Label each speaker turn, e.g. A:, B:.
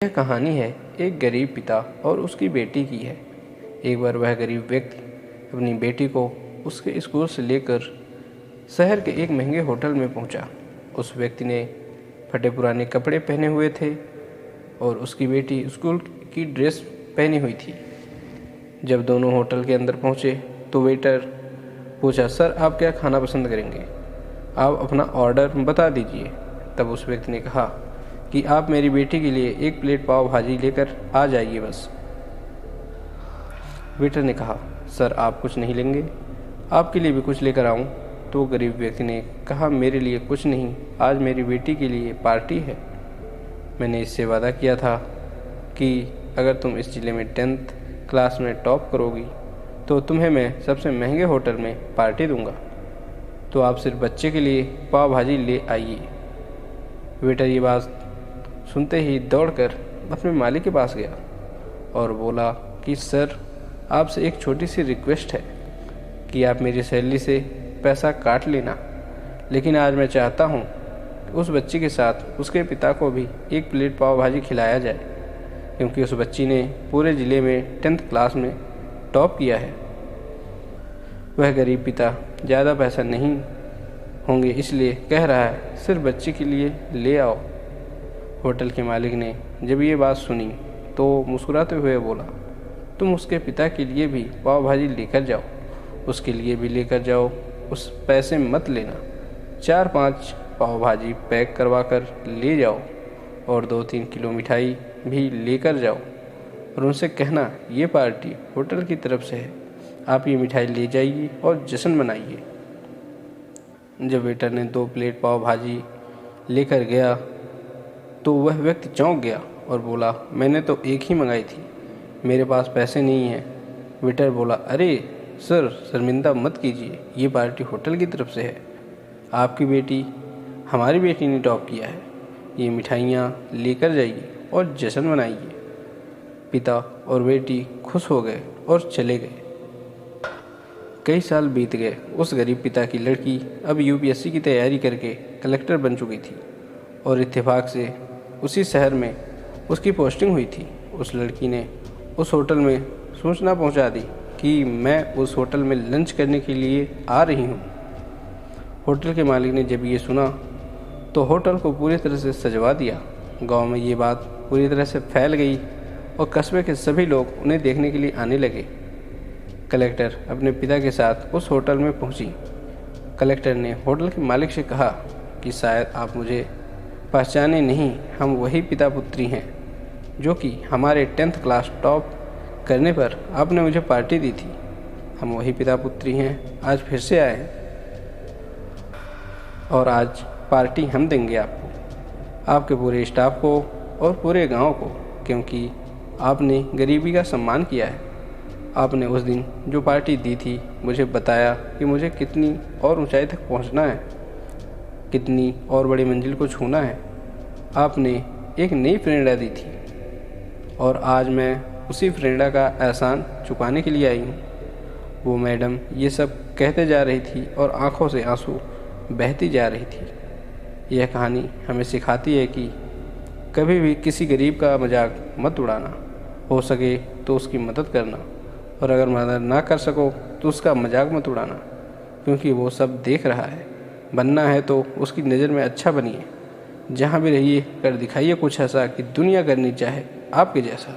A: यह कहानी है एक गरीब पिता और उसकी बेटी की है। एक बार वह गरीब व्यक्ति अपनी बेटी को उसके स्कूल से लेकर शहर के एक महंगे होटल में पहुंचा। उस व्यक्ति ने फटे पुराने कपड़े पहने हुए थे और उसकी बेटी स्कूल की ड्रेस पहनी हुई थी। जब दोनों होटल के अंदर पहुंचे तो वेटर पूछा, सर आप क्या खाना पसंद करेंगे? आप अपना ऑर्डर बता दीजिए। तब उस व्यक्ति ने कहा कि आप मेरी बेटी के लिए 1 प्लेट पाव भाजी लेकर आ जाइए बस। वेटर ने कहा, सर आप कुछ नहीं लेंगे? आपके लिए भी कुछ लेकर आऊं? तो गरीब व्यक्ति ने कहा, मेरे लिए कुछ नहीं, आज मेरी बेटी के लिए पार्टी है। मैंने इससे वादा किया था कि अगर तुम इस जिले में 10th क्लास में टॉप करोगी तो तुम्हें मैं सबसे महंगे होटल में पार्टी दूंगा। तो आप सिर्फ बच्चे के लिए पाव भाजी ले आइए। वेटर ये बात सुनते ही दौड़कर अपने मालिक के पास गया और बोला कि सर आपसे एक छोटी सी रिक्वेस्ट है कि आप मेरी सैलरी से पैसा काट लेना, लेकिन आज मैं चाहता हूँ कि उस बच्ची के साथ उसके पिता को भी 1 प्लेट पाव भाजी खिलाया जाए, क्योंकि उस बच्ची ने पूरे ज़िले में 10th क्लास में टॉप किया है। वह गरीब पिता ज़्यादा पैसा नहीं होंगे इसलिए कह रहा है, सिर्फ बच्ची के लिए ले आओ। होटल के मालिक ने जब ये बात सुनी तो मुस्कुराते हुए बोला, तुम उसके पिता के लिए भी पाव भाजी लेकर जाओ, उसके लिए भी लेकर जाओ, उस पैसे मत लेना। 4-5 पाव भाजी पैक करवा कर ले जाओ और 2-3 किलो मिठाई भी लेकर जाओ और उनसे कहना ये पार्टी होटल की तरफ से है, आप ये मिठाई ले जाइए और जश्न मनाइए। जब वेटर ने 2 प्लेट पाव भाजी लेकर गया तो वह व्यक्ति चौंक गया और बोला, मैंने तो एक ही मंगाई थी, मेरे पास पैसे नहीं हैं। वेटर बोला, अरे सर शर्मिंदा मत कीजिए, ये पार्टी होटल की तरफ से है, आपकी बेटी हमारी बेटी ने टॉप किया है, ये मिठाइयाँ लेकर जाइए और जश्न मनाइए। पिता और बेटी खुश हो गए और चले गए। कई साल बीत गए। उस गरीब पिता की लड़की अब यूपीएससी की तैयारी करके कलेक्टर बन चुकी थी और इत्तेफाक से उसी शहर में उसकी पोस्टिंग हुई थी। उस लड़की ने उस होटल में सूचना पहुंचा दी कि मैं उस होटल में लंच करने के लिए आ रही हूं। होटल के मालिक ने जब ये सुना तो होटल को पूरी तरह से सजवा दिया। गांव में ये बात पूरी तरह से फैल गई और कस्बे के सभी लोग उन्हें देखने के लिए आने लगे। कलेक्टर अपने पिता के साथ उस होटल में पहुंची। कलेक्टर ने होटल के मालिक से कहा कि शायद आप मुझे पहचाने नहीं, हम वही पिता पुत्री हैं जो कि हमारे 10th क्लास टॉप करने पर आपने मुझे पार्टी दी थी। हम वही पिता पुत्री हैं, आज फिर से आए हैं और आज पार्टी हम देंगे आपको, आपके पूरे स्टाफ को और पूरे गांव को, क्योंकि आपने गरीबी का सम्मान किया है। आपने उस दिन जो पार्टी दी थी मुझे बताया कि मुझे कितनी और ऊंचाई तक पहुंचना है, कितनी और बड़ी मंजिल को छूना है। आपने एक नई प्रेरणा दी थी और आज मैं उसी प्रेरणा का एहसान चुकाने के लिए आई हूँ। वो मैडम ये सब कहते जा रही थी और आंखों से आंसू बहती जा रही थी। यह कहानी हमें सिखाती है कि कभी भी किसी गरीब का मजाक मत उड़ाना, हो सके तो उसकी मदद करना, और अगर मदद ना कर सको तो उसका मजाक मत उड़ाना, क्योंकि वो सब देख रहा है। बनना है तो उसकी नज़र में अच्छा बनिए, जहाँ भी रहिए कर दिखाइए कुछ ऐसा कि दुनिया करनी चाहे आपके जैसा।